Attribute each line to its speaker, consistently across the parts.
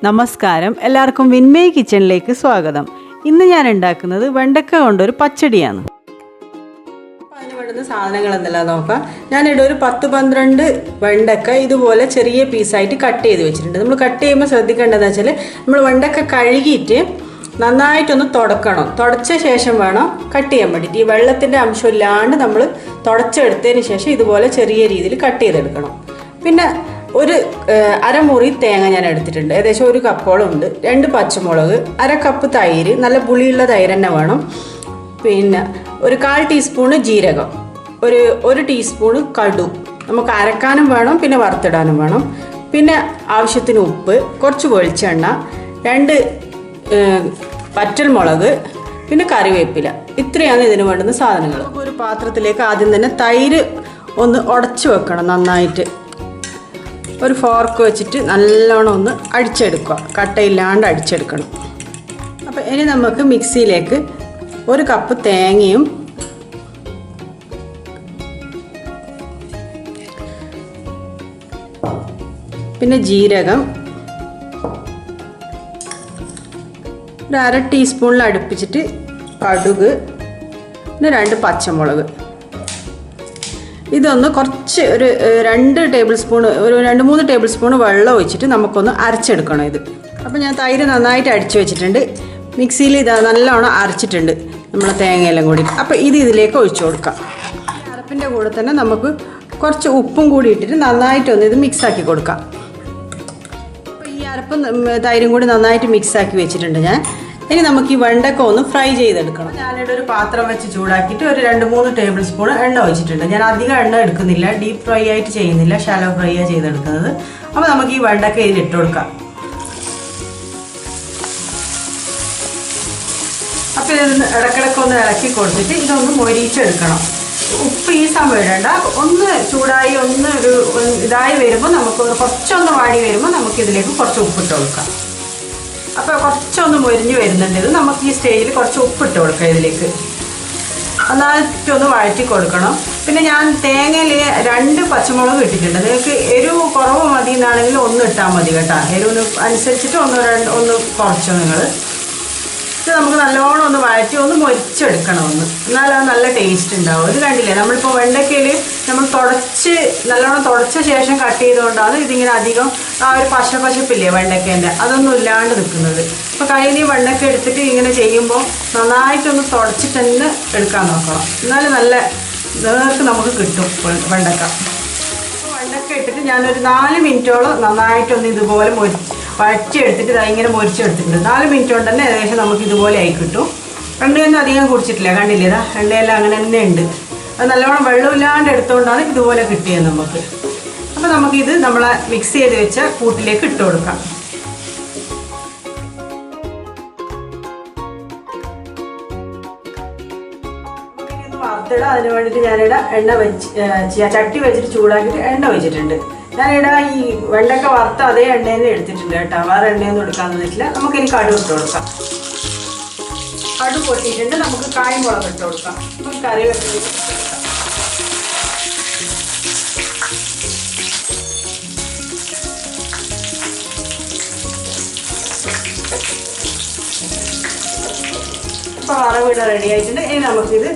Speaker 1: നമസ്കാരം, എല്ലാവർക്കും വിൻമയ് കിച്ചണിലേക്ക് സ്വാഗതം. ഇന്ന് ഞാൻ ഉണ്ടാക്കുന്നത് വെണ്ടക്ക കൊണ്ടൊരു പച്ചടിയാണ്. അതിന് വേണ്ടുന്ന സാധനങ്ങൾ എന്തെല്ലാം നോക്കാം. ഞാനിവിടെ ഒരു 10-12 വെണ്ടക്ക ഇതുപോലെ ചെറിയ പീസായിട്ട് കട്ട് ചെയ്ത് വെച്ചിട്ടുണ്ട്. നമ്മൾ കട്ട് ചെയ്യുമ്പോൾ ശ്രദ്ധിക്കേണ്ടതെന്ന് വെച്ചാൽ നമ്മൾ വെണ്ടക്ക കഴുകിയിട്ട് നന്നായിട്ടൊന്ന് തുടക്കണം. തുടച്ച ശേഷം വേണം കട്ട് ചെയ്യാൻ വേണ്ടിയിട്ട്. ഈ വെള്ളത്തിൻ്റെ അംശം ഇല്ലാണ്ട് നമ്മൾ തുടച്ചെടുത്തതിന് ശേഷം ഇതുപോലെ ചെറിയ രീതിയിൽ കട്ട് ചെയ്തെടുക്കണം. പിന്നെ ഒരു അരമുറി തേങ്ങ ഞാൻ എടുത്തിട്ടുണ്ട്, ഏകദേശം 1 കപ്പോളം ഉണ്ട്. 2 പച്ചമുളക്, 1/2 കപ്പ് തൈര്, നല്ല പുളിയുള്ള തൈര് തന്നെ വേണം. പിന്നെ ഒരു 1/4 ടീസ്പൂണ് ജീരകം, ഒരു ടീസ്പൂണ് കടു, നമുക്ക് അരക്കാനും വേണം പിന്നെ വറുത്തിടാനും വേണം. പിന്നെ ആവശ്യത്തിന് ഉപ്പ്, കുറച്ച് വെളിച്ചെണ്ണ, 2 വറ്റൽമുളക്, പിന്നെ കറിവേപ്പില. ഇത്രയാണ് ഇതിന് വേണ്ടുന്ന സാധനങ്ങൾ. ഒരു പാത്രത്തിലേക്ക് ആദ്യം തന്നെ തൈര് ഒന്ന് ഉടച്ചു വെക്കണം. നന്നായിട്ട് ഒരു ഫോർക്ക് വെച്ചിട്ട് നല്ലോണം ഒന്ന് അടിച്ചെടുക്കുക, കട്ടയില്ലാണ്ട് അടിച്ചെടുക്കണം. അപ്പോൾ ഇനി നമുക്ക് മിക്സിയിലേക്ക് 1 കപ്പ് തേങ്ങയും പിന്നെ ജീരകം 1/2 ടീസ്പൂണിൽ അടുപ്പിച്ചിട്ട് കടുക്, പിന്നെ 2 പച്ചമുളക്, ഇതൊന്ന് കുറച്ച് ഒരു 2 ടേബിൾ സ്പൂൺ, ഒരു 2-3 ടേബിൾ സ്പൂൺ വെള്ളം ഒഴിച്ചിട്ട് നമുക്കൊന്ന് അരച്ചെടുക്കണം ഇത്. അപ്പോൾ ഞാൻ തൈര് നന്നായിട്ട് അടിച്ചു വെച്ചിട്ടുണ്ട്. മിക്സിയിൽ ഇത് നല്ലോണം അരച്ചിട്ടുണ്ട് നമ്മൾ തേങ്ങയെല്ലാം കൂടി. അപ്പോൾ ഇതിലേക്ക് ഒഴിച്ചു കൊടുക്കാം. അരപ്പിൻ്റെ കൂടെ തന്നെ നമുക്ക് കുറച്ച് ഉപ്പും കൂടി ഇട്ടിട്ട് നന്നായിട്ടൊന്ന് ഇത് മിക്സാക്കി കൊടുക്കാം. അപ്പോൾ ഈ അരപ്പും തൈരും കൂടി നന്നായിട്ട് മിക്സാക്കി വെച്ചിട്ടുണ്ട് ഞാൻ. ഇനി നമുക്ക് ഈ വെണ്ടക്ക ഒന്ന് ഫ്രൈ ചെയ്തെടുക്കണം. ഞാനിവിടെ ഒരു പാത്രം വെച്ച് ചൂടാക്കിയിട്ട് ഒരു 2-3 ടേബിൾ സ്പൂൺ എണ്ണ ഒഴിച്ചിട്ടുണ്ട്. ഞാൻ അധികം എണ്ണ എടുക്കുന്നില്ല, ഡീപ്പ് ഫ്രൈ ആയിട്ട് ചെയ്യുന്നില്ല, ഷാലോ ഫ്രൈ ആണ് ചെയ്തെടുക്കുന്നത്. അപ്പോൾ നമുക്ക് ഈ വെണ്ടക്ക ഇതിലിട്ട് കൊടുക്കാം. അപ്പോൾ ഇതൊന്ന് ഇടക്കിടക്കൊന്ന് ഇളക്കി കൊടുത്തിട്ട് ഇതൊന്ന് മൊരിച്ചെടുക്കണം. ഉപ്പ് ഈ സമയം ഇടണ്ട, ഒന്ന് ചൂടായി ഒന്ന് ഇതായി വരുമ്പോൾ നമുക്ക് കുറച്ചൊന്ന് വാടി വരുമ്പോൾ നമുക്കിതിലേക്ക് കുറച്ച് ഉപ്പിട്ട് കൊടുക്കാം. അപ്പോൾ കുറച്ചൊന്ന് മൊരിഞ്ഞ് വരുന്നുണ്ട്. ഇത് നമുക്ക് ഈ സ്റ്റേജിൽ കുറച്ച് ഉപ്പിട്ട് കൊടുക്കാം. ഇതിലേക്ക് നന്നായിട്ടൊന്ന് വഴറ്റി കൊടുക്കണം. പിന്നെ ഞാൻ തേങ്ങയിൽ 2 പച്ചമുളക് ഇട്ടിട്ടുണ്ട്. നിങ്ങൾക്ക് എരിവ് കുറവ് മതി എന്നാണെങ്കിൽ 1 ഇട്ടാൽ മതി കേട്ടോ. എരിവിന് അനുസരിച്ചിട്ട് ഒന്ന് കുറച്ചോ നിങ്ങൾ. ഇത് നമുക്ക് നല്ലോണം ഒന്ന് വഴറ്റി ഒന്ന് മൊരിച്ചെടുക്കണം. എന്നാലും അത് നല്ല ടേസ്റ്റ് ഉണ്ടാവും. ഇത് കണ്ടില്ലേ, നമ്മളിപ്പോൾ വെണ്ടക്കയിൽ നമ്മൾ നല്ലോണം തുടച്ച ശേഷം കട്ട് ചെയ്തുകൊണ്ടാണ് ഇതിങ്ങനെ അധികം ആ ഒരു പശപ്പില്ലേ വെണ്ടക്കേൻ്റെ, അതൊന്നും ഇല്ലാണ്ട് നിൽക്കുന്നത്. അപ്പോൾ കയ്യിൽ ഈ വെണ്ടക്ക എടുത്തിട്ട് ഇങ്ങനെ ചെയ്യുമ്പോൾ നന്നായിട്ടൊന്ന് തുടച്ചിട്ട് തന്നെ എടുക്കാൻ നോക്കണം. എന്നാലും നല്ല നേർക്ക് നമുക്ക് കിട്ടും വെണ്ടക്ക. അപ്പോൾ വെണ്ടക്ക ഇട്ടിട്ട് ഞാനൊരു 4 മിനിറ്റോളം നന്നായിട്ടൊന്ന് ഇതുപോലെ വഴറ്റിയെടുത്തിട്ട് ഇങ്ങനെ മൊരിച്ചെടുത്തിട്ടുണ്ട്. 4 മിനിറ്റ് കൊണ്ട് തന്നെ ഏകദേശം നമുക്ക് ഇതുപോലെ ആയി കിട്ടും. എണ്ണയൊന്നും അധികം കുടിച്ചിട്ടില്ല, കണ്ടില്ലേ, ഇതാ എണ്ണയെല്ലാം അങ്ങനെ തന്നെ ഉണ്ട്. അത് നല്ലോണം വെള്ളമില്ലാണ്ട് എടുത്തുകൊണ്ടാണ് ഇതുപോലെ കിട്ടിയത് നമുക്ക്. അപ്പോൾ നമുക്കിത് നമ്മളെ മിക്സ് ചെയ്ത് വെച്ച കൂട്ടിലേക്ക് ഇട്ട് കൊടുക്കാം. വറുത്തിട അതിന് വേണ്ടിയിട്ട് ഞാനിവിടെ ചട്ടി വെച്ചിട്ട് ചൂടാക്കിയിട്ട് എണ്ണ വെച്ചിട്ടുണ്ട്. ഞാനിവിടെ ഈ വെണ്ടക്ക വറുത്ത അതേ എണ്ണയിൽ എടുത്തിട്ടുണ്ട് കേട്ടോ, വേറെ എണ്ണയൊന്നും എടുക്കാമെന്ന് വെച്ചില്ല. നമുക്കിനി കടുക് ഇട്ട് കൊടുക്കാം. കടുക് പൊട്ടിയിട്ടുണ്ട്, നമുക്ക് കായ്മുളക് ഇട്ട് കൊടുക്കാം. നമുക്ക് കറിവേപ്പില ഇട്ട് കൊടുക്കാം. അപ്പോൾ വറവിട റെഡി ആയിട്ടുണ്ട്. ഇനി നമുക്കിത്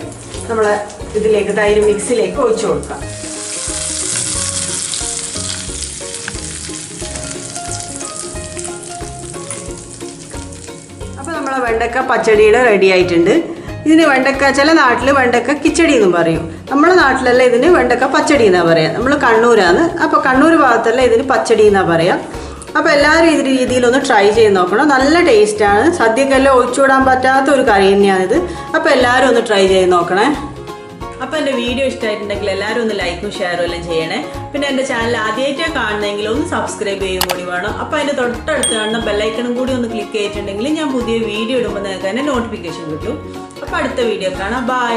Speaker 1: നമ്മളെ ഇതിലേക്ക് തൈര് മിക്സിലേക്ക് ഒഴിച്ചു കൊടുക്കാം. അപ്പോൾ നമ്മളെ വെണ്ടക്ക പച്ചടിയുടെ റെഡി ആയിട്ടുണ്ട്. ഇതിന് വെണ്ടക്ക, ചില നാട്ടിൽ വെണ്ടക്ക കിച്ചടി എന്നും പറയും. നമ്മുടെ നാട്ടിലല്ല ഇതിന് വെണ്ടക്ക പച്ചടി എന്നാണ് പറയുക. നമ്മൾ കണ്ണൂരാണ്, അപ്പോൾ കണ്ണൂർ ഭാഗത്തല്ല ഇതിന് പച്ചടി എന്നാണ് പറയുക. അപ്പോൾ എല്ലാവരും ഇതിൻ്റെ രീതിയിലൊന്ന് ട്രൈ ചെയ്ത് നോക്കണം. നല്ല ടേസ്റ്റാണ്. സദ്യക്കെല്ലാം ഒഴിച്ചുവിടാൻ പറ്റാത്ത ഒരു കറി തന്നെയാണിത്. അപ്പോൾ എല്ലാവരും ഒന്ന് ട്രൈ ചെയ്ത് നോക്കണേ. അപ്പോൾ എൻ്റെ വീഡിയോ ഇഷ്ടമായിട്ടുണ്ടെങ്കിൽ എല്ലാവരും ഒന്ന് ലൈക്കും ഷെയറും എല്ലാം ചെയ്യണേ. പിന്നെ എൻ്റെ ചാനൽ ആദ്യമായിട്ടാണ് കാണണമെങ്കിൽ ഒന്ന് സബ്സ്ക്രൈബ് ചെയ്യും കൂടി വേണം. അപ്പോൾ അതിൻ്റെ തൊട്ടടുത്ത് കാണുന്ന ബെല്ലൈക്കണും കൂടി ഒന്ന് ക്ലിക്ക് ചെയ്തിട്ടുണ്ടെങ്കിൽ ഞാൻ പുതിയ വീഡിയോ ഇടുമ്പോൾ നിങ്ങൾക്ക് തന്നെ നോട്ടിഫിക്കേഷൻ കിട്ടും. അപ്പോൾ അടുത്ത വീഡിയോ കാണാം. ബൈ.